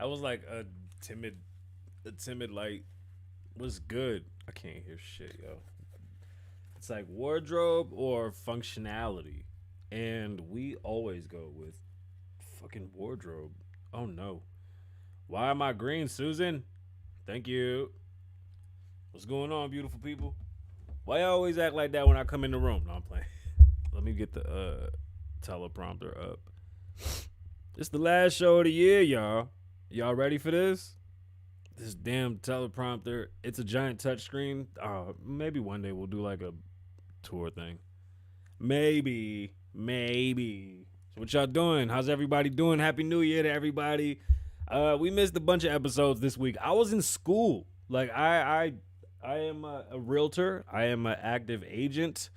I was like a timid like, what's good? I can't hear shit, yo. It's like wardrobe or functionality, and we always go with fucking wardrobe. Oh no, why am I green, Susan? Thank you. What's going on, beautiful people? Why y'all always act like that when I come in the room? No, I'm playing. Let me get the teleprompter up. It's the last show of the year, y'all. Y'all ready for this? This damn teleprompter. It's a giant touchscreen. Maybe one day we'll do like a tour thing. Maybe. So what y'all doing? How's everybody doing? Happy New Year to everybody. We missed a bunch of episodes this week. I was in school. Like I am a realtor. I am an active agent,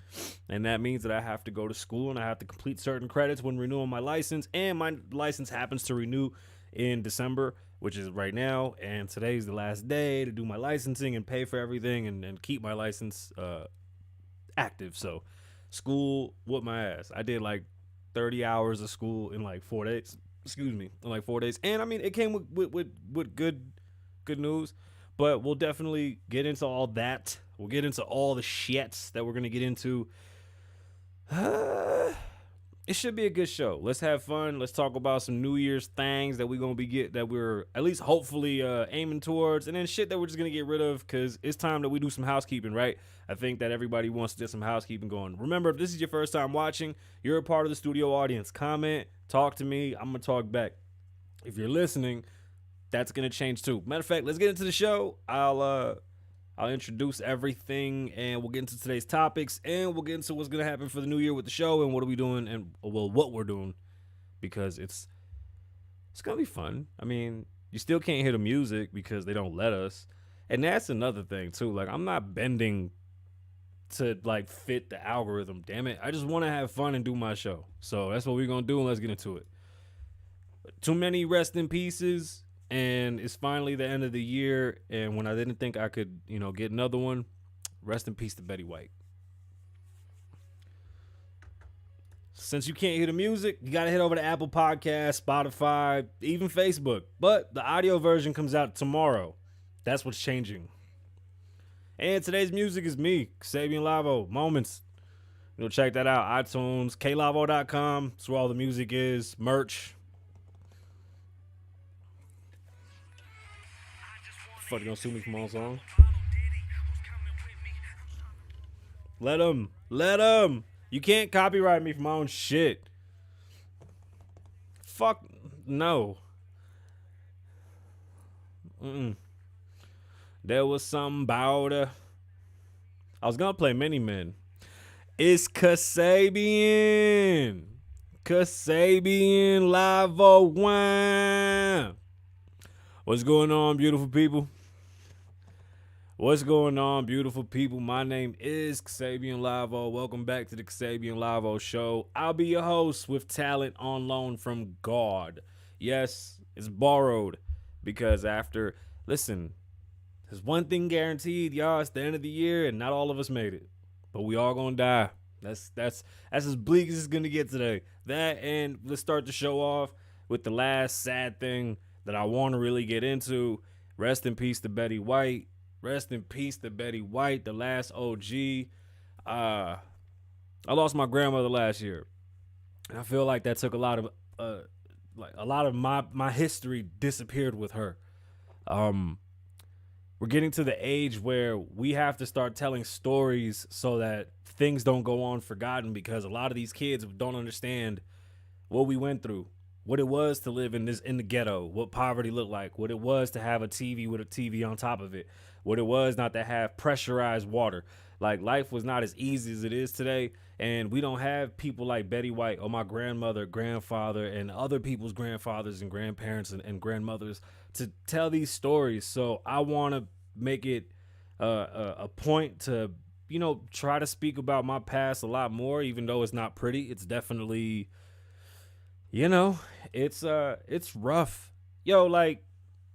and that means that I have to go to school and I have to complete certain credits when renewing my license. And my license happens to renew in December, which is right now. And today's the last day to do my licensing and pay for everything and keep my license active. So school whooped my ass. I did like 30 hours of school in like 4 days. Excuse me, in like 4 days. And I mean, it came with good news. But we'll definitely get into all that. We'll get into all the shits that we're gonna get into. It should be a good show. Let's have fun. Let's talk about some New Year's things that we're gonna that we're at least hopefully aiming towards, and then shit that we're just gonna get rid of because it's time that we do some housekeeping, right? I think that everybody wants to get some housekeeping going. Remember, if this is your first time watching, you're a part of the studio audience. Comment, talk to me. I'm gonna talk back. If you're listening, that's gonna change too. Matter of fact, let's get into the show. I'll introduce everything, and we'll get into today's topics, and we'll get into what's gonna happen for the new year with the show, and what are we doing, and well, what we're doing, because it's gonna be fun. I mean, you still can't hear the music because they don't let us, and that's another thing too. Like, I'm not bending to like fit the algorithm. Damn it, I just want to have fun and do my show. So that's what we're gonna do, and let's get into it. Too many rest in pieces. And it's finally the end of the year, and when I didn't think I could, get another one, rest in peace to Betty White. Since you can't hear the music, you got to head over to Apple Podcasts, Spotify, even Facebook. But the audio version comes out tomorrow. That's what's changing. And today's music is me, Kasabian Lavoe, Moments. Check that out, iTunes, klavoe.com. That's where all the music is, merch. Fuck, you gonna sue me for my own song? Let him. You can't copyright me for my own shit. Fuck no. There was something about I was gonna play Many Men. It's Kasabian Lavoe. What's going on, beautiful people? What's going on, beautiful people? My name is Kasabian Lavoe. Welcome back to the Kasabian Lavoe Show. I'll be your host with talent on loan from God. Yes, it's borrowed because listen, there's one thing guaranteed, y'all. It's the end of the year and not all of us made it, but we all gonna die. That's as bleak as it's gonna get today. That, and let's start the show off with the last sad thing that I want to really get into. Rest in peace to Betty White. Rest in peace to Betty White, the last OG. I lost my grandmother last year, and I feel like that took a lot of my history disappeared with her. We're getting to the age where we have to start telling stories so that things don't go on forgotten, because a lot of these kids don't understand what we went through, what it was to live in the ghetto, what poverty looked like, what it was to have a TV with a TV on top of it, what it was not to have pressurized water. Like, life was not as easy as it is today, and we don't have people like Betty White or my grandmother, grandfather, and other people's grandfathers and grandparents and grandmothers to tell these stories. So I want to make it a point to, try to speak about my past a lot more, even though it's not pretty. It's definitely, it's rough. Yo, like,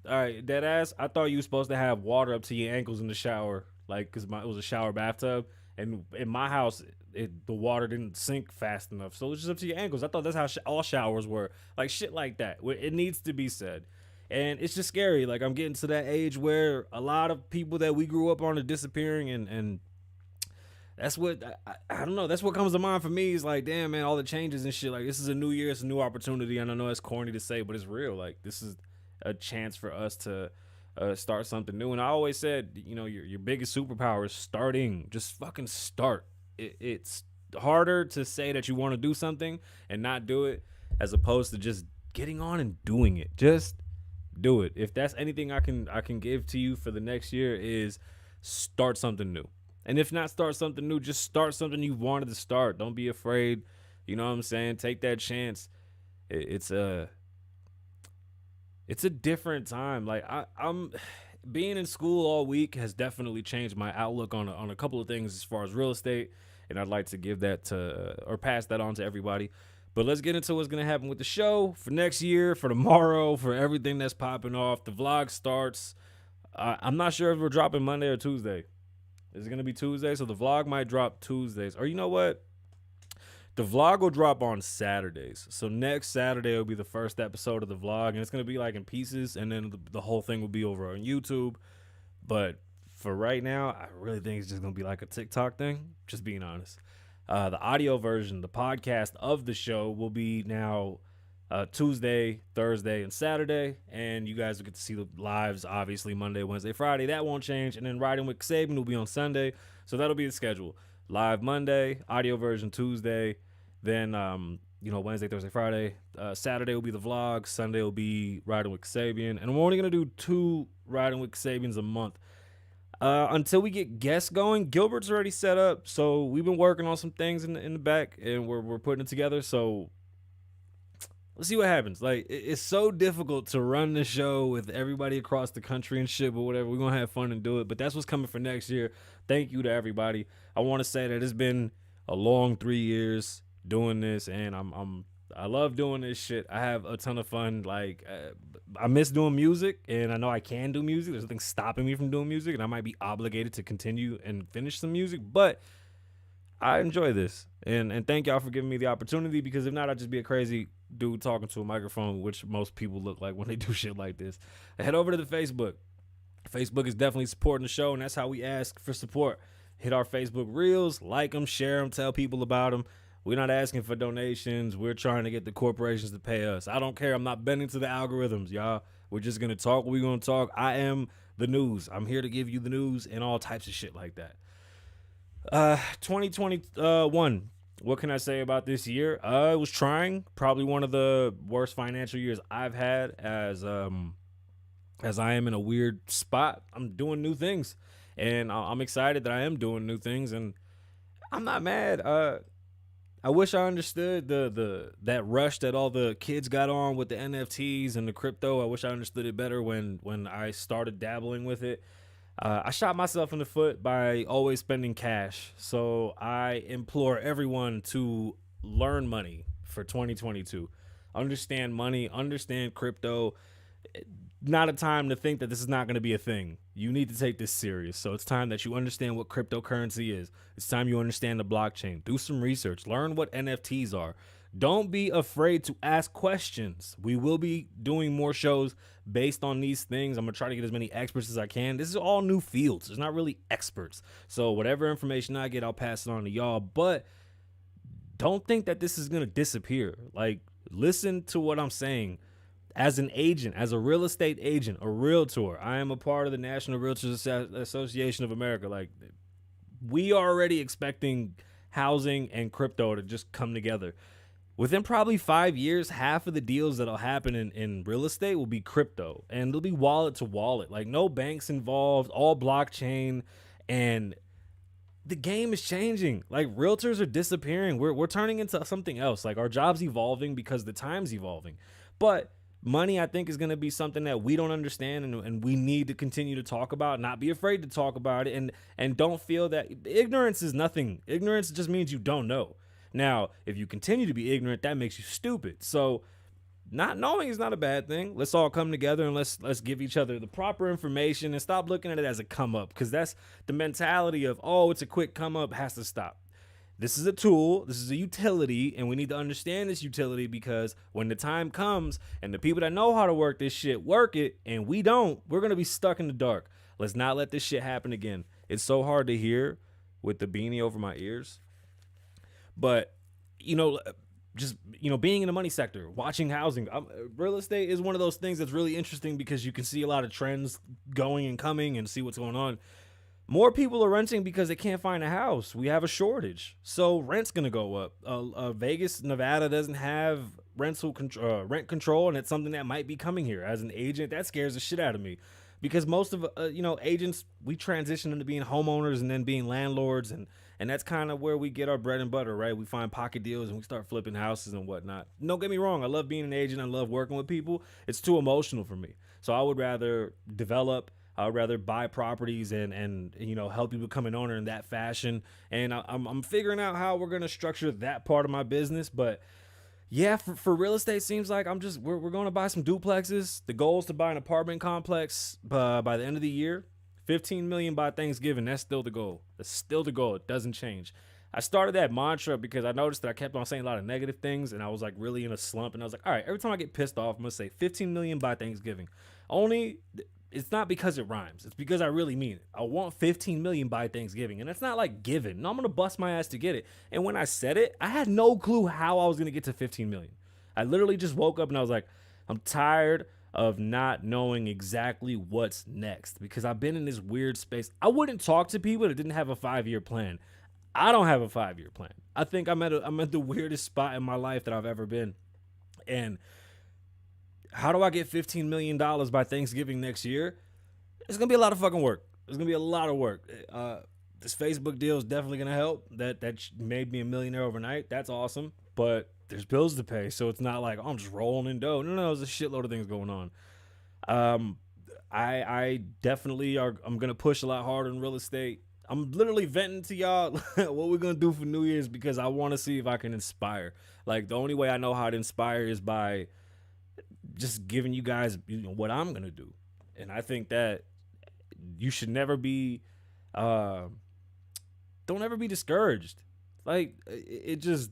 all right, dead ass, I thought you were supposed to have water up to your ankles in the shower, like, because it was a shower bathtub, and in my house, the water didn't sink fast enough, so it was just up to your ankles. I thought that's how all showers were, like, shit like that. It needs to be said. And it's just scary. Like, I'm getting to that age where a lot of people that we grew up on are disappearing, and that's what I don't know. That's what comes to mind for me. Is like, damn, man, all the changes and shit. Like, this is a new year, it's a new opportunity, and I know it's corny to say, but it's real. Like, this is a chance for us to start something new. And I always said, your biggest superpower is starting. Just fucking start. It's harder to say that you want to do something and not do it, as opposed to just getting on and doing it. Just do it. If that's anything I can give to you for the next year, is start something new. And if not start something new, just start something you wanted to start. Don't be afraid. You know what I'm saying? Take that chance. It's a different time. Like, I'm being in school all week has definitely changed my outlook on a couple of things as far as real estate, and I'd like to give that to or pass that on to everybody. But let's get into what's going to happen with the show for next year, for tomorrow, for everything that's popping off. The vlog starts. I'm not sure if we're dropping Monday or Tuesday. Is it going to be Tuesday? So the vlog might drop Tuesdays. Or you know what? The vlog will drop on Saturdays. So next Saturday will be the first episode of the vlog. And it's going to be like in pieces. And then the whole thing will be over on YouTube. But for right now, I really think it's just going to be like a TikTok thing. Just being honest. The audio version, the podcast of the show will be now Tuesday, Thursday, and Saturday, and you guys will get to see the lives, obviously, Monday, Wednesday, Friday. That won't change. And then Riding with Kasabian will be on Sunday, so that'll be the schedule. Live Monday, audio version Tuesday, then Wednesday, Thursday, Friday. Saturday will be the vlog. Sunday will be Riding with Kasabian, and I'm only gonna do 2 Riding with Kasabians a month until we get guests going. Gilbert's already set up, so we've been working on some things in the back, and we're putting it together. So let's see what happens. Like, it's so difficult to run the show with everybody across the country and shit, but whatever. We're going to have fun and do it. But that's what's coming for next year. Thank you to everybody. I want to say that it's been a long 3 years doing this, and I love doing this shit. I have a ton of fun. Like, I miss doing music, and I know I can do music. There's nothing stopping me from doing music, and I might be obligated to continue and finish some music, but I enjoy this, and thank y'all for giving me the opportunity, because if not, I'd just be a crazy dude talking to a microphone, which most people look like when they do shit like this. Head over to the Facebook. Facebook is definitely supporting the show, and that's how we ask for support. Hit our Facebook reels, like them, share them, tell people about them. We're not asking for donations. We're trying to get the corporations to pay us. I don't care. I'm not bending to the algorithms, y'all. We're just going to talk what we're going to talk. I am the news. I'm here to give you the news and all types of shit like that. 2021. What can I say about this year? It was trying. Probably one of the worst financial years I've had, as I am in a weird spot. I'm doing new things, and I'm excited that I am doing new things, and I'm not mad. I wish I understood that rush that all the kids got on with the NFTs and the crypto. I wish I understood it better when I started dabbling with it. I shot myself in the foot by always spending cash. So I implore everyone to learn money for 2022. Understand money, understand crypto. Not a time to think that this is not going to be a thing. You need to take this serious. So it's time that you understand what cryptocurrency is. It's time you understand the blockchain. Do some research. Learn what NFTs are. Don't be afraid to ask questions. We will be doing more shows based on these things. I'm going to try to get as many experts as I can. This is all new fields. There's not really experts. So whatever information I get, I'll pass it on to y'all. But don't think that this is going to disappear. Like, listen to what I'm saying. As an agent, as a real estate agent, a realtor, I am a part of the National Realtors Association of America. Like, we are already expecting housing and crypto to just come together. Within probably 5 years, half of the deals that'll happen in real estate will be crypto, and they'll be wallet to wallet. Like, no banks involved, all blockchain, and the game is changing. Like, realtors are disappearing. We're turning into something else. Like, our job's evolving because the time's evolving. But money, I think, is going to be something that we don't understand, and we need to continue to talk about, not be afraid to talk about it, and don't feel that ignorance is nothing. Ignorance just means you don't know. Now, if you continue to be ignorant, that makes you stupid. So not knowing is not a bad thing. Let's all come together and let's give each other the proper information and stop looking at it as a come up, because that's the mentality of, oh, it's a quick come up, has to stop. This is a tool, this is a utility, and we need to understand this utility, because when the time comes and the people that know how to work this shit work it and we don't, we're going to be stuck in the dark. Let's not let this shit happen again. It's so hard to hear with the beanie over my ears. But, just, being in the money sector, watching housing, real estate is one of those things that's really interesting because you can see a lot of trends going and coming and see what's going on. More people are renting because they can't find a house. We have a shortage. So rent's going to go up. Vegas, Nevada doesn't have rent control, and it's something that might be coming here. As an agent, that scares the shit out of me, because most of agents, we transition into being homeowners and then being landlords, and that's kind of where we get our bread and butter, right? We find pocket deals and we start flipping houses and whatnot. Don't get me wrong, I love being an agent, I love working with people. It's too emotional for me. So I would rather develop, I would rather buy properties and help you become an owner in that fashion. And I'm figuring out how we're gonna structure that part of my business, but yeah, for real estate, seems like we're going to buy some duplexes. The goal is to buy an apartment complex by the end of the year. 15 million by Thanksgiving. That's still the goal. That's still the goal. It doesn't change. I started that mantra because I noticed that I kept on saying a lot of negative things, and I was like really in a slump. And I was like, all right, every time I get pissed off, I'm going to say 15 million by Thanksgiving. It's not because it rhymes. It's because I really mean it. I want 15 million by Thanksgiving. And it's not like given. No, I'm going to bust my ass to get it. And when I said it, I had no clue how I was going to get to 15 million. I literally just woke up and I was like, I'm tired of not knowing exactly what's next, because I've been in this weird space. I wouldn't talk to people that didn't have a 5-year plan. I don't have a 5-year plan. I think I'm at the weirdest spot in my life that I've ever been. And how do I get $15 million by Thanksgiving next year? It's going to be a lot of fucking work. It's going to be a lot of work. This Facebook deal is definitely going to help. That made me a millionaire overnight. That's awesome. But there's bills to pay. So it's not like, oh, I'm just rolling in dough. No, there's a shitload of things going on. I definitely I'm going to push a lot harder in real estate. I'm literally venting to y'all what we're going to do for New Year's, because I want to see if I can inspire. Like, the only way I know how to inspire is by just giving you guys what I'm going to do. And I think that you should never be, don't ever be discouraged. Like, it just,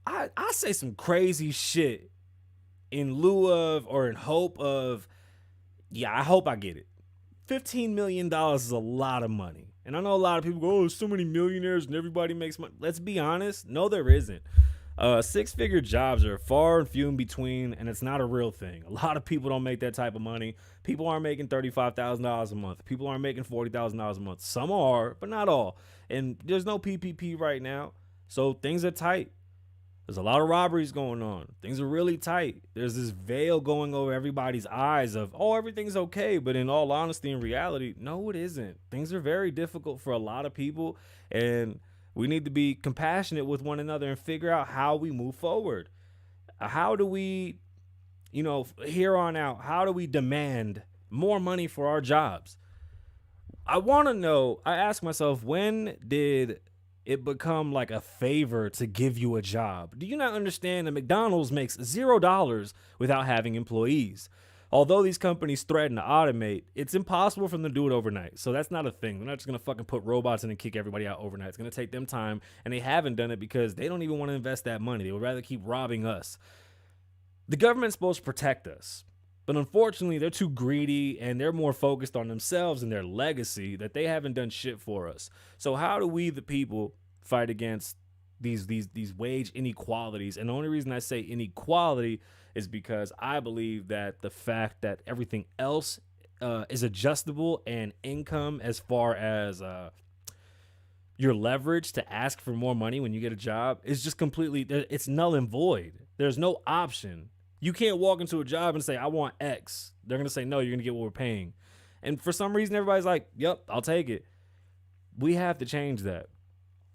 I say some crazy shit in lieu of, or in hope of, I hope I get it. $15 million is a lot of money. And I know a lot of people go, oh, there's so many millionaires and everybody makes money. Let's be honest. No, there isn't. 6-figure jobs are far and few in between, and it's not a real thing. A lot of people don't make that type of money. People aren't making $35,000 a month. People aren't making $40,000 a month. Some are, but not all. And there's no PPP right now, so things are tight. There's a lot of robberies going on. Things are really tight. There's this veil going over everybody's eyes of, oh, everything's okay. But in all honesty and reality, no, it isn't. Things are very difficult for a lot of people, and we need to be compassionate with one another and figure out how we move forward. How do we, here on out, how do we demand more money for our jobs? I want to know, I ask myself, when did it become like a favor to give you a job? Do you not understand that McDonald's makes $0 without having employees? Although these companies threaten to automate, it's impossible for them to do it overnight. So that's not a thing. They're not just going to fucking put robots in and kick everybody out overnight. It's going to take them time, and they haven't done it because they don't even want to invest that money. They would rather keep robbing us. The government's supposed to protect us, but unfortunately, they're too greedy, and they're more focused on themselves and their legacy that they haven't done shit for us. So how do we, the people, fight against these wage inequalities? And the only reason I say inequality is because I believe that the fact that everything else is adjustable, and income, as far as your leverage to ask for more money when you get a job, is just completely, it's null and void. There's no option. You can't walk into a job and say, I want X. They're going to say, no, you're going to get what we're paying. And for some reason, everybody's like, yep, I'll take it. We have to change that.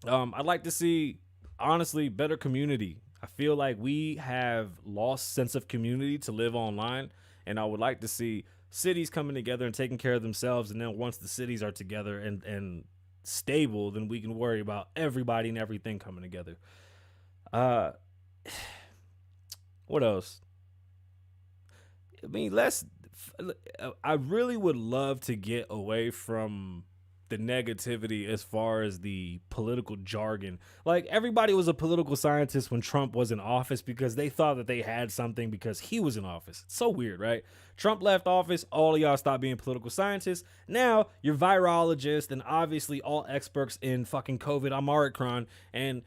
I'd like to see, honestly, better community. I feel like we have lost sense of community to live online, and I would like to see cities coming together and taking care of themselves, and then once the cities are together and stable, then we can worry about everybody and everything coming together. What else? I mean, I really would love to get away from the negativity as far as the political jargon. Like, everybody was a political scientist when Trump was in office because they thought that they had something because he was in office. It's so weird, right? Trump left office, all of y'all stopped being political scientists. Now you're virologists and obviously all experts in fucking COVID, Omicron, and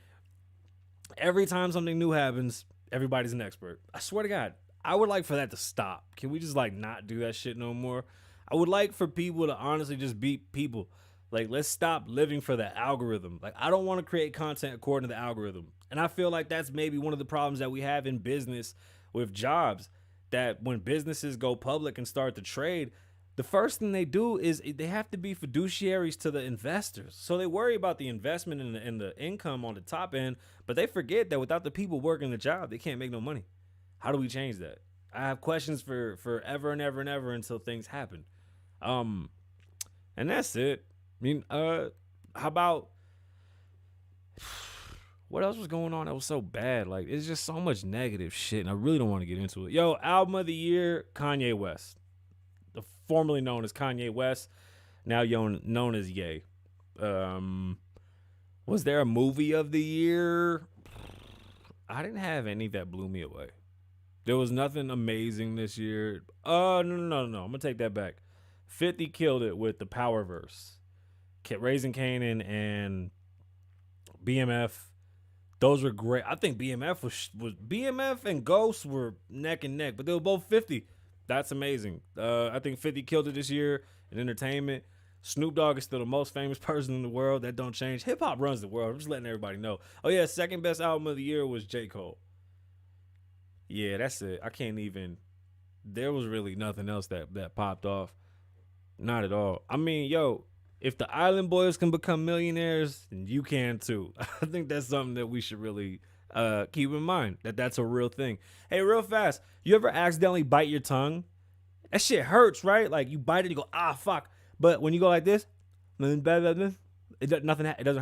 every time something new happens, everybody's an expert. I swear to God, I would like for that to stop. Can we just like not do that shit no more? I would like for people to honestly just be people. Like, let's stop living for the algorithm. Like, I don't want to create content according to the algorithm. And I feel like that's maybe one of the problems that we have in business with jobs, that when businesses go public and start to trade, the first thing they do is they have to be fiduciaries to the investors. So they worry about the investment and the income on the top end, but they forget that without the people working the job, they can't make no money. How do we change that? I have questions for ever and ever and ever until things happen. And that's it. I mean, how about what else was going on that was so bad? Like, it's just so much negative shit, and I really don't want to get into it. Yo, album of the year, Kanye West. Formerly known as Kanye West, now known as Ye. Was there a movie of the year? I didn't have any that blew me away. There was nothing amazing this year. No. I'm going to take that back. 50 killed it with the Power Verse. Raising Kanan and BMF. Those were great. I think BMF was BMF and Ghost were neck and neck, but they were both 50. That's amazing. I think 50 killed it this year in entertainment. Snoop Dogg is still the most famous person in the world. That don't change. Hip hop runs the world. I'm just letting everybody know. Oh yeah, second best album of the year was J. Cole. Yeah, that's it. I can't even. There was really nothing else that popped off. Not at all. I mean, yo, if the Island Boys can become millionaires, then you can too. I think that's something that we should really keep in mind, that's a real thing. Hey, real fast, you ever accidentally bite your tongue? That shit hurts, right? Like, you bite it, you go, fuck. But when you go like this, it doesn't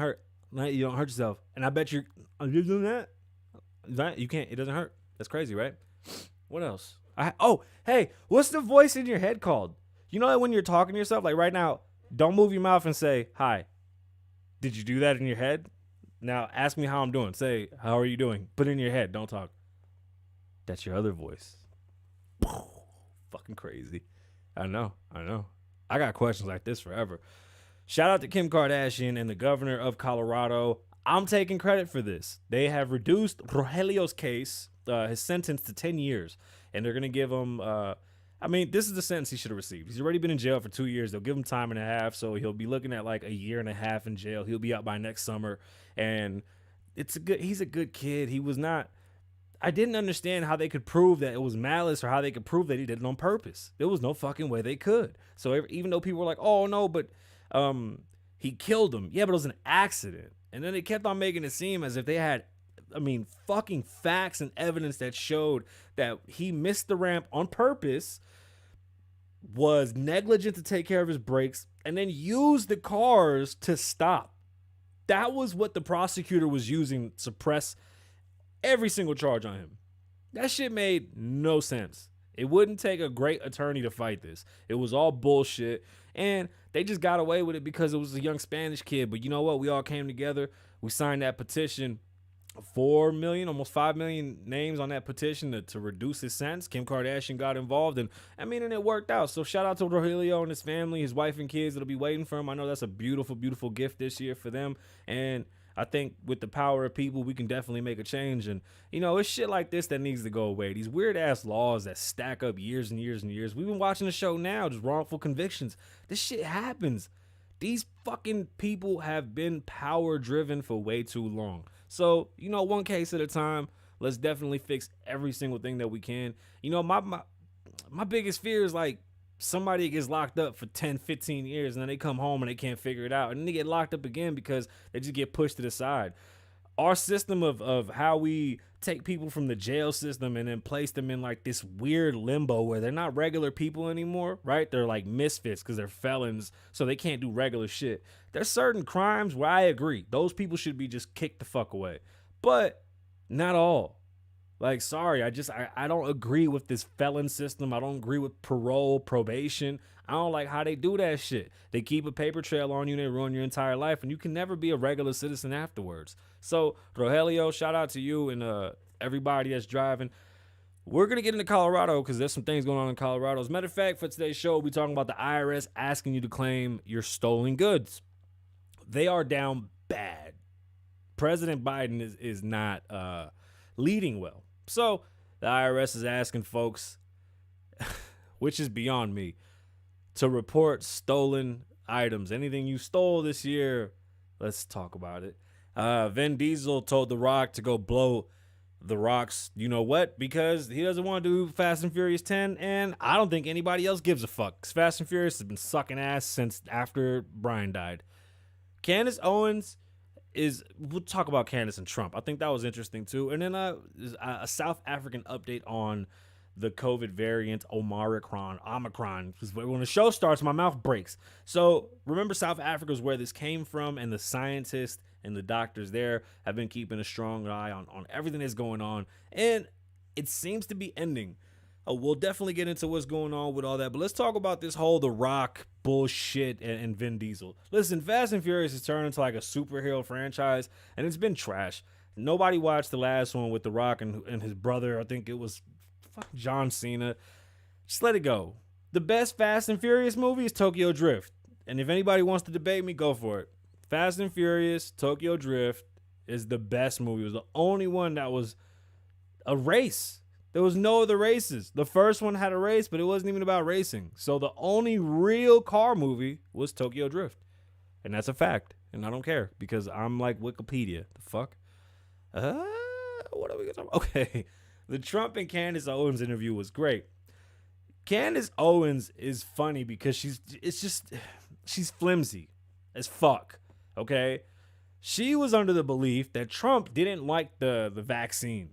hurt. You don't hurt yourself. And I bet you're doing that. You can't. It doesn't hurt. That's crazy, right? What else? Hey, what's the voice in your head called? You know that when you're talking to yourself, like right now, don't move your mouth and say, hi. Did you do that in your head? Now ask me how I'm doing. Say, how are you doing? Put it in your head. Don't talk. That's your other voice. Fucking crazy. I know. I got questions like this forever. Shout out to Kim Kardashian and the governor of Colorado. I'm taking credit for this. They have reduced Rogelio's case, his sentence, to 10 years. And they're going to give him, this is the sentence he should have received. He's already been in jail for 2 years. They'll give him time and a half. So he'll be looking at like a year and a half in jail. He'll be out by next summer. And he's a good kid. I didn't understand how they could prove that it was malice or how they could prove that he did it on purpose. There was no fucking way they could. So even though people were like, oh no, but he killed him. Yeah, but it was an accident. And then they kept on making it seem as if they had, fucking facts and evidence that showed that he missed the ramp on purpose, was negligent to take care of his brakes, and then used the cars to stop. That was what the prosecutor was using to suppress every single charge on him. That shit made no sense. It wouldn't take a great attorney to fight this. It was all bullshit. And they just got away with it because it was a young Spanish kid. But you know what? We all came together. We signed that petition. 4 million, almost 5 million names on that petition to reduce his sentence. Kim Kardashian got involved, and it worked out. So shout out to Rogelio and his family, his wife and kids that'll be waiting for him. I know that's a beautiful, beautiful gift this year for them. And I think with the power of people, we can definitely make a change. And, it's shit like this that needs to go away. These weird-ass laws that stack up years and years and years. We've been watching the show now, just wrongful convictions. This shit happens. These fucking people have been power-driven for way too long. So, one case at a time. Let's definitely fix every single thing that we can. My biggest fear is like somebody gets locked up for 10, 15 years and then they come home and they can't figure it out. And then they get locked up again because they just get pushed to the side. Our system of how we take people from the jail system and then place them in like this weird limbo where they're not regular people anymore, right? They're like misfits because they're felons, so they can't do regular shit. There's certain crimes where I agree. Those people should be just kicked the fuck away. But not all. Like, sorry, I don't agree with this felon system. I don't agree with parole, probation. I don't like how they do that shit. They keep a paper trail on you and they ruin your entire life, and you can never be a regular citizen afterwards. So, Rogelio, shout out to you and everybody that's driving. We're going to get into Colorado because there's some things going on in Colorado. As a matter of fact, for today's show, we'll be talking about the IRS asking you to claim your stolen goods. They are down bad. President Biden is not leading well. So the IRS is asking folks, which is beyond me, to report stolen items. Anything you stole this year, let's talk about it. Vin Diesel told The Rock to go blow The Rock's, you know what, because he doesn't want to do Fast and Furious 10, and I don't think anybody else gives a fuck, because Fast and Furious has been sucking ass since after Brian died. Candace Owens we'll talk about Candace and Trump. I think that was interesting too. And then a South African update on the COVID variant Omicron, because when the show starts, my mouth breaks. So remember, South Africa is where this came from, and the scientists and the doctors there have been keeping a strong eye on everything that's going on, and it seems to be ending. We'll definitely get into what's going on with all that, but let's talk about this whole The Rock bullshit and Vin Diesel. Listen, Fast and Furious has turned into like a superhero franchise, and it's been trash. Nobody watched the last one with The Rock and his brother. I think it was John Cena. Just let it go. The best Fast and Furious movie is Tokyo Drift, and if anybody wants to debate me, go for it. Fast and Furious, Tokyo Drift is the best movie. It was the only one that was a race. There was no other races. The first one had a race, but it wasn't even about racing. So the only real car movie was Tokyo Drift. And that's a fact. And I don't care because I'm like Wikipedia. The fuck? What are we going to talk about? Okay. The Trump and Candace Owens interview was great. Candace Owens is funny because she's flimsy as fuck. Okay? She was under the belief that Trump didn't like the vaccine.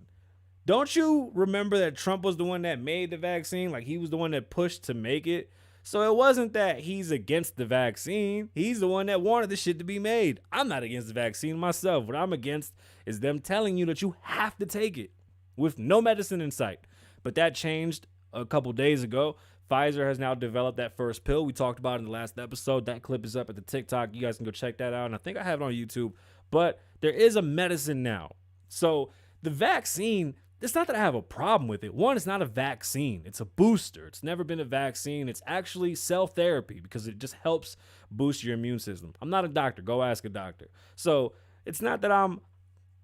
Don't you remember that Trump was the one that made the vaccine? Like, he was the one that pushed to make it. So it wasn't that he's against the vaccine. He's the one that wanted the shit to be made. I'm not against the vaccine myself. What I'm against is them telling you that you have to take it with no medicine in sight. But that changed a couple days ago. Pfizer has now developed that first pill. We talked about it in the last episode. That clip is up at the TikTok. You guys can go check that out. And I think I have it on YouTube. But there is a medicine now. So the vaccine, it's not that I have a problem with it. One, it's not a vaccine. It's a booster. It's never been a vaccine. It's actually cell therapy because it just helps boost your immune system. I'm not a doctor. Go ask a doctor. So it's not that I'm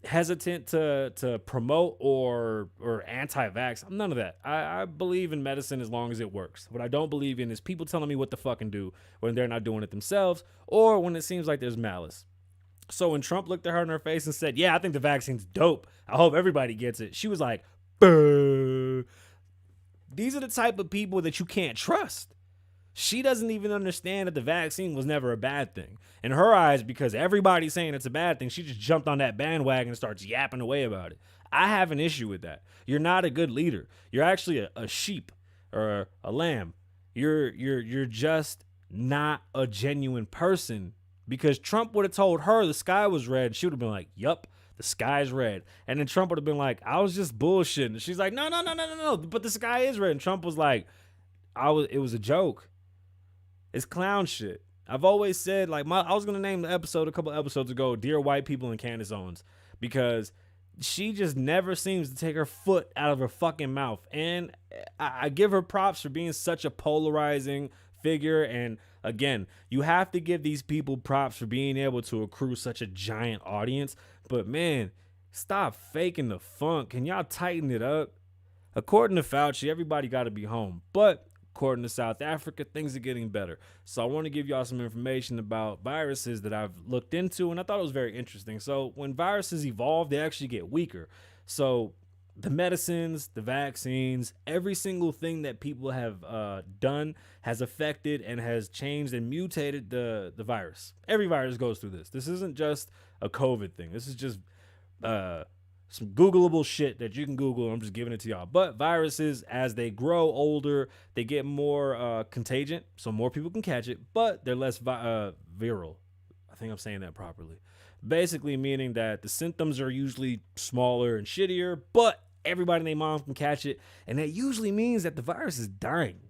hesitant to promote or anti-vax. I'm none of that. I believe in medicine as long as it works. What I don't believe in is people telling me what to fucking do when they're not doing it themselves or when it seems like there's malice. So when Trump looked at her in her face and said, yeah, I think the vaccine's dope, I hope everybody gets it, she was like, boo. These are the type of people that you can't trust. She doesn't even understand that the vaccine was never a bad thing. In her eyes, because everybody's saying it's a bad thing, she just jumped on that bandwagon and starts yapping away about it. I have an issue with that. You're not a good leader. You're actually a sheep or a lamb. You're just not a genuine person. Because Trump would have told her the sky was red. She would have been like, yup, the sky's red. And then Trump would have been like, I was just bullshitting. And she's like, no, but the sky is red. And Trump was like, it was a joke. It's clown shit. I've always said, like, I was going to name the episode a couple episodes ago, Dear White People and Candace Owens. Because she just never seems to take her foot out of her fucking mouth. And I give her props for being such a polarizing figure. And again, you have to give these people props for being able to accrue such a giant audience. But man, stop faking the funk. Can y'all tighten it up? According to Fauci, everybody got to be home. But according to South Africa, things are getting better. So I want to give y'all some information about viruses that I've looked into, and I thought it was very interesting. So when viruses evolve, they actually get weaker. So the medicines, the vaccines, every single thing that people have done has affected and has changed and mutated the virus. Every virus goes through this. This isn't just a COVID thing. This is just some Googleable shit that you can Google. I'm just giving it to y'all. But viruses, as they grow older, they get more contagious, so more people can catch it, but they're less viral. I think I'm saying that properly. Basically meaning that the symptoms are usually smaller and shittier, but everybody and their mom can catch it. And that usually means that the virus is dying.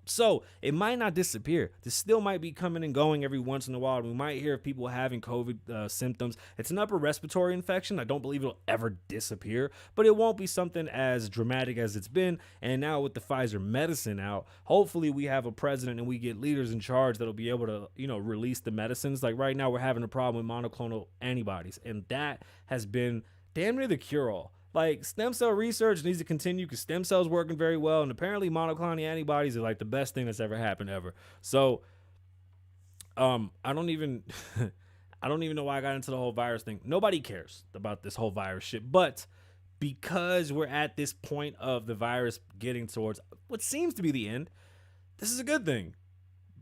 So it might not disappear. This still might be coming and going every once in a while. We might hear of people having COVID symptoms. It's an upper respiratory infection. I don't believe it'll ever disappear, but it won't be something as dramatic as it's been. And now with the Pfizer medicine out, hopefully we have a president and we get leaders in charge that'll be able to, release the medicines. Like right now we're having a problem with monoclonal antibodies, and that has been damn near the cure-all. Like, stem cell research needs to continue because stem cells working very well, and apparently monoclonal antibodies are like the best thing that's ever happened ever. So, I don't even know why I got into the whole virus thing. Nobody cares about this whole virus shit, but because we're at this point of the virus getting towards what seems to be the end, this is a good thing.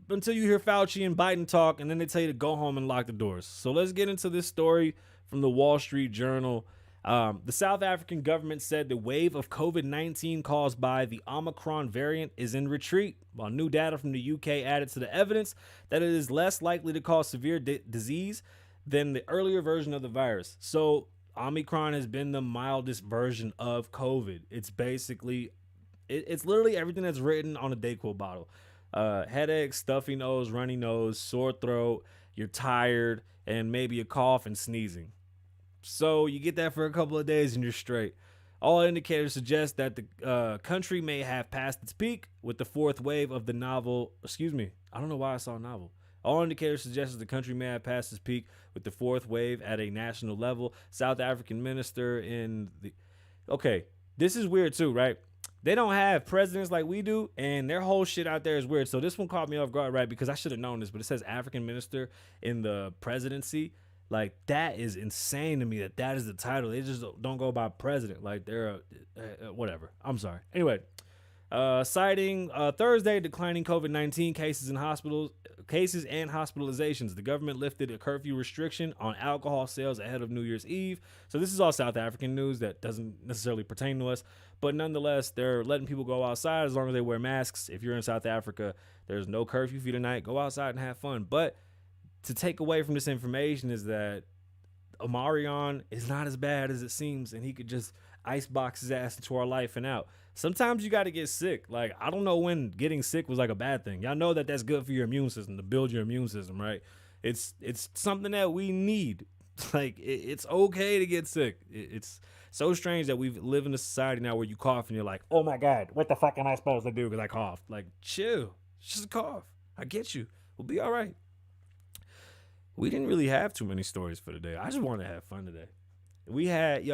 Until you hear Fauci and Biden talk, and then they tell you to go home and lock the doors. So let's get into this story from the Wall Street Journal. The South African government said the wave of COVID-19 caused by the Omicron variant is in retreat, while new data from the UK added to the evidence that it is less likely to cause severe disease than the earlier version of the virus. So Omicron has been the mildest version of COVID. It's basically, it's literally everything that's written on a Dayquil bottle. Headache, stuffy nose, runny nose, sore throat, you're tired, and maybe a cough and sneezing. So you get that for a couple of days and you're straight. All indicators suggest that the country may have passed its peak with the fourth wave of the novel. Excuse me. I don't know why I saw novel. All indicators suggest that the country may have passed its peak with the fourth wave at a national level. South African minister in the... Okay, this is weird too, right? They don't have presidents like we do, and their whole shit out there is weird. So this one caught me off guard, right? Because I should have known this, but it says African minister in the presidency. Like, that is insane to me that is the title. They just don't go by president. Like, they're whatever. I'm sorry. Anyway, citing Thursday declining COVID-19 cases and hospitalizations, the government lifted a curfew restriction on alcohol sales ahead of New Year's Eve. So this is all South African news that doesn't necessarily pertain to us, but nonetheless, they're letting people go outside as long as they wear masks. If you're in South Africa, there's no curfew for you tonight. Go outside and have fun. But to take away from this information is that Omicron is not as bad as it seems, and he could just icebox his ass into our life and out. Sometimes you got to get sick. Like, I don't know when getting sick was like a bad thing. Y'all know that that's good for your immune system, to build your immune system, right? It's something that we need. Like, it's okay to get sick. It's so strange that we live in a society now where you cough and you're like, oh my God, what the fuck am I supposed to do because I coughed? Like, chill. It's just a cough. I get you. We'll be all right. We didn't really have too many stories for today. I just wanted to have fun today. We had,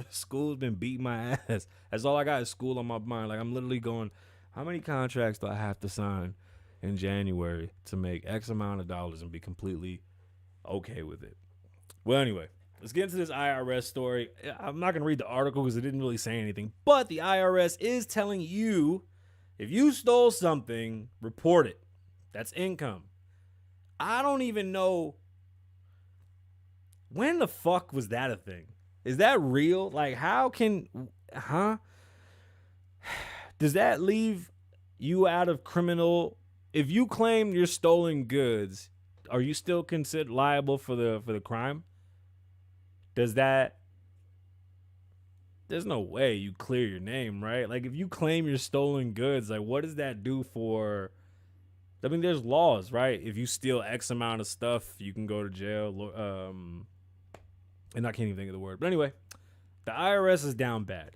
school's been beating my ass. That's all I got is school on my mind. Like, I'm literally going, how many contracts do I have to sign in January to make X amount of dollars and be completely okay with it? Well, anyway, let's get into this IRS story. I'm not going to read the article because it didn't really say anything, but the IRS is telling you, if you stole something, report it. That's income. I don't even know, when the fuck was that a thing? Is that real? Like, does that leave you out of criminal? If you claim you're stolen goods, are you still considered liable for the crime? There's no way you clear your name, right? Like, if you claim you're stolen goods, like, what does that do for... I mean, there's laws, right? If you steal X amount of stuff, you can go to jail. And I can't even think of the word. But anyway, the IRS is down bad.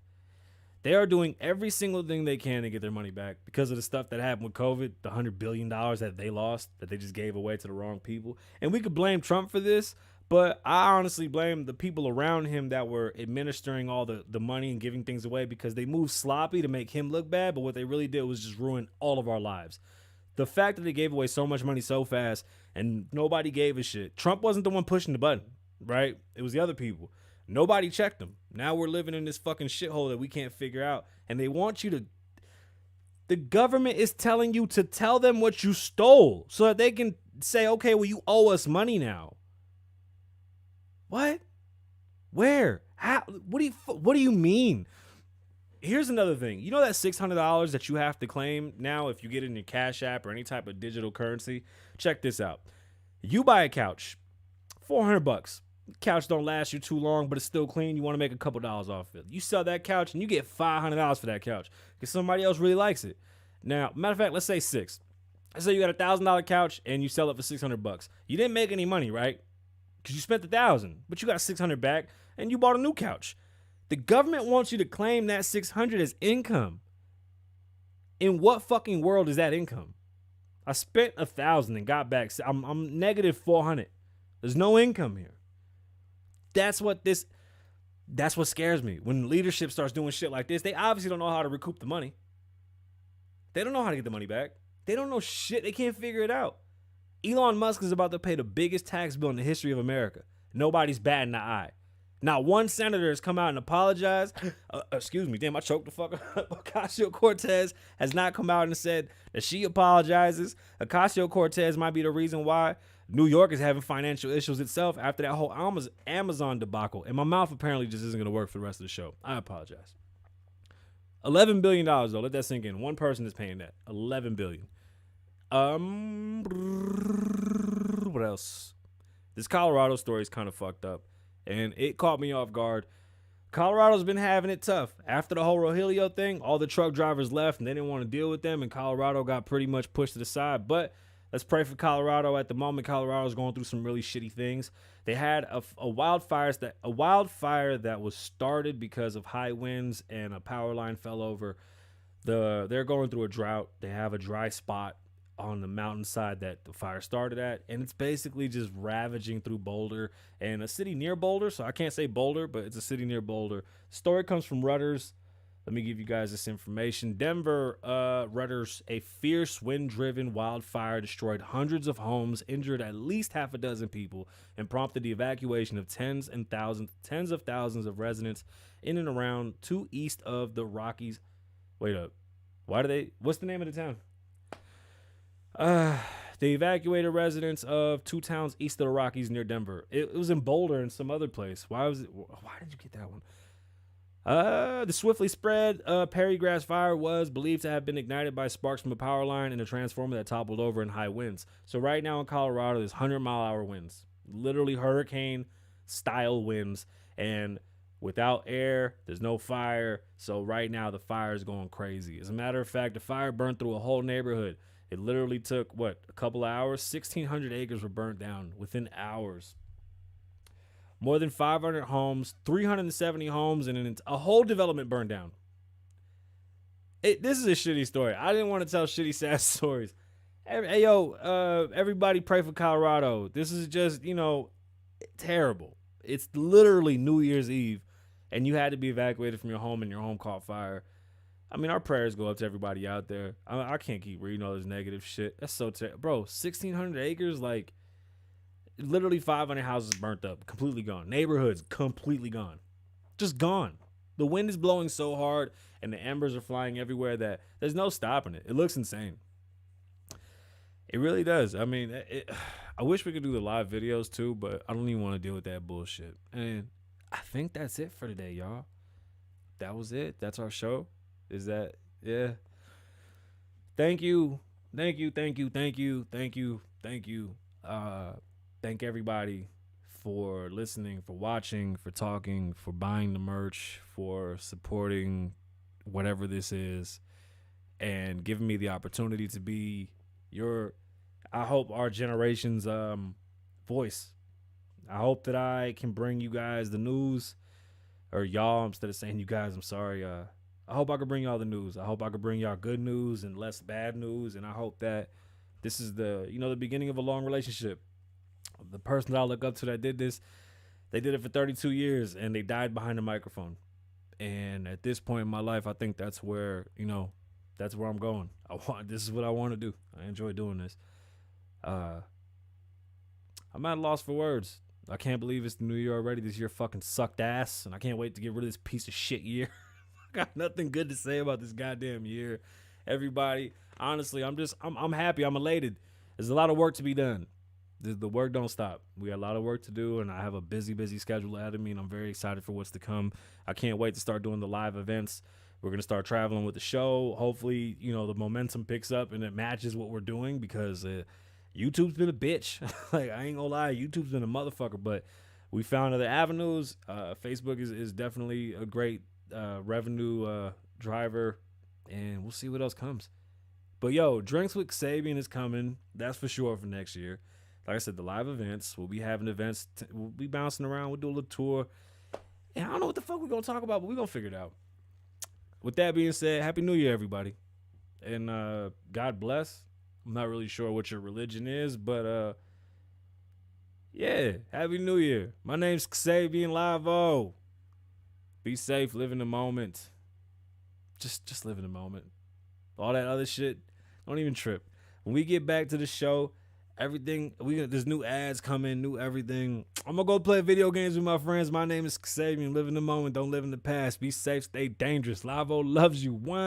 They are doing every single thing they can to get their money back because of the stuff that happened with COVID, the $100 billion that they lost, that they just gave away to the wrong people. And we could blame Trump for this, but I honestly blame the people around him that were administering all the money and giving things away because they moved sloppy to make him look bad, but what they really did was just ruin all of our lives. The fact that they gave away so much money so fast and nobody gave a shit. Trump wasn't the one pushing the button, right? It was the other people. Nobody checked them. Now we're living in this fucking shithole that we can't figure out. And they want you to... The government is telling you to tell them what you stole so that they can say, okay, well, you owe us money now. What? Where? How? What do you mean? Here's another thing. You know that $600 that you have to claim now if you get it in your Cash App or any type of digital currency? Check this out. You buy a couch, $400. Couch don't last you too long, but it's still clean. You want to make a couple dollars off it. You sell that couch and you get $500 for that couch because somebody else really likes it. Now, matter of fact, let's say six. Let's say you got $1,000 couch and you sell it for $600. You didn't make any money, right? Because you spent $1,000, but you got $600 back and you bought a new couch. The government wants you to claim that $600 as income. In what fucking world is that income? I spent $1,000 and got back. I'm negative $400. There's no income here. That's what scares me. When leadership starts doing shit like this, they obviously don't know how to recoup the money. They don't know how to get the money back. They don't know shit. They can't figure it out. Elon Musk is about to pay the biggest tax bill in the history of America. Nobody's batting an eye. Not one senator has come out and apologized. Excuse me, damn, I choked the fuck up. Ocasio-Cortez has not come out and said that she apologizes. Ocasio-Cortez might be the reason why New York is having financial issues itself after that whole Amazon debacle. And my mouth apparently just isn't going to work for the rest of the show. I apologize. $11 billion, though. Let that sink in. One person is paying that. $11 billion. What else? This Colorado story is kind of fucked up, and it caught me off guard. Colorado's been having it tough. After the whole Rogelio thing, all the truck drivers left, and they didn't want to deal with them, and Colorado got pretty much pushed to the side. But let's pray for Colorado. At the moment, Colorado's going through some really shitty things. They had a wildfire that was started because of high winds and a power line fell over. They're going through a drought. They have a dry spot on the mountainside that the fire started at, and it's basically just ravaging through Boulder and a city near Boulder. So I can't say Boulder, but it's a city near Boulder. Story comes from Reuters. Let me give you guys this information. Denver, Reuters, a fierce wind-driven wildfire destroyed hundreds of homes, injured at least half a dozen people, and prompted the evacuation of tens of thousands of residents in and around east of the Rockies. Wait up. What's the name of the town? They evacuated residents of two towns east of the Rockies near Denver. It was in Boulder and some other place. Why did you get that one? The swiftly spread Perry Grass fire was believed to have been ignited by sparks from a power line and a transformer that toppled over in high winds. So right now in Colorado, there's 100-mile-an-hour winds, literally hurricane-style winds, and without air, there's no fire. So right now, the fire is going crazy. As a matter of fact, the fire burned through a whole neighborhood. It literally took, a couple of hours? 1,600 acres were burnt down within hours. More than 500 homes, 370 homes, and a whole development burned down. This is a shitty story. I didn't want to tell shitty, sad stories. Everybody pray for Colorado. This is just, terrible. It's literally New Year's Eve, and you had to be evacuated from your home, and your home caught fire. I mean, our prayers go up to everybody out there. I can't keep reading all this negative shit. That's so terrible. Bro, 1,600 acres, literally 500 houses burnt up, completely gone. Neighborhoods completely gone. Just gone. The wind is blowing so hard and the embers are flying everywhere that there's no stopping it. It looks insane. It really does. I mean, I wish we could do the live videos too, but I don't even want to deal with that bullshit. And I think that's it for today, y'all. That was it. That's our show. Is that, yeah. Thank you. Thank everybody for listening, for watching, for talking, for buying the merch, for supporting whatever this is, and giving me the opportunity to be I hope our generation's voice. I hope that I can bring you guys the news, or y'all, instead of saying you guys, I'm sorry. I hope I could bring y'all the news. I hope I could bring y'all good news and less bad news. And I hope that this is the beginning of a long relationship. The person that I look up to that did this, they did it for 32 years and they died behind the microphone. And at this point in my life, I think that's where I'm going. This is what I want to do. I enjoy doing this. I'm at a loss for words. I can't believe it's the new year already. This year fucking sucked ass. And I can't wait to get rid of this piece of shit year. Got nothing good to say about this goddamn year. Everybody, honestly, I'm happy. I'm elated. There's a lot of work to be done. The work don't stop. We got a lot of work to do, and I have a busy schedule ahead of me, and I'm very excited for what's to come. I can't wait to start doing the live events. We're going to start traveling with the show. Hopefully, the momentum picks up and it matches what we're doing, because YouTube's been a bitch. I ain't gonna lie, YouTube's been a motherfucker, but we found other avenues. Facebook is definitely a great revenue driver, and we'll see what else comes. But yo, Drinks with Kasabian is coming. That's for sure for next year. Like I said, the live events. We'll be having events. We'll be bouncing around. We'll do a little tour. And I don't know what the fuck we're going to talk about, but we're going to figure it out. With that being said, Happy New Year, everybody. And God bless. I'm not really sure what your religion is, but yeah, Happy New Year. My name's Kasabian Lavoe. Be safe, live in the moment. Just live in the moment. All that other shit, don't even trip. When we get back to the show, everything, there's new ads coming, new everything. I'm gonna go play video games with my friends. My name is Kasabian. Live in the moment, don't live in the past. Be safe, stay dangerous. Lavoe loves you. One.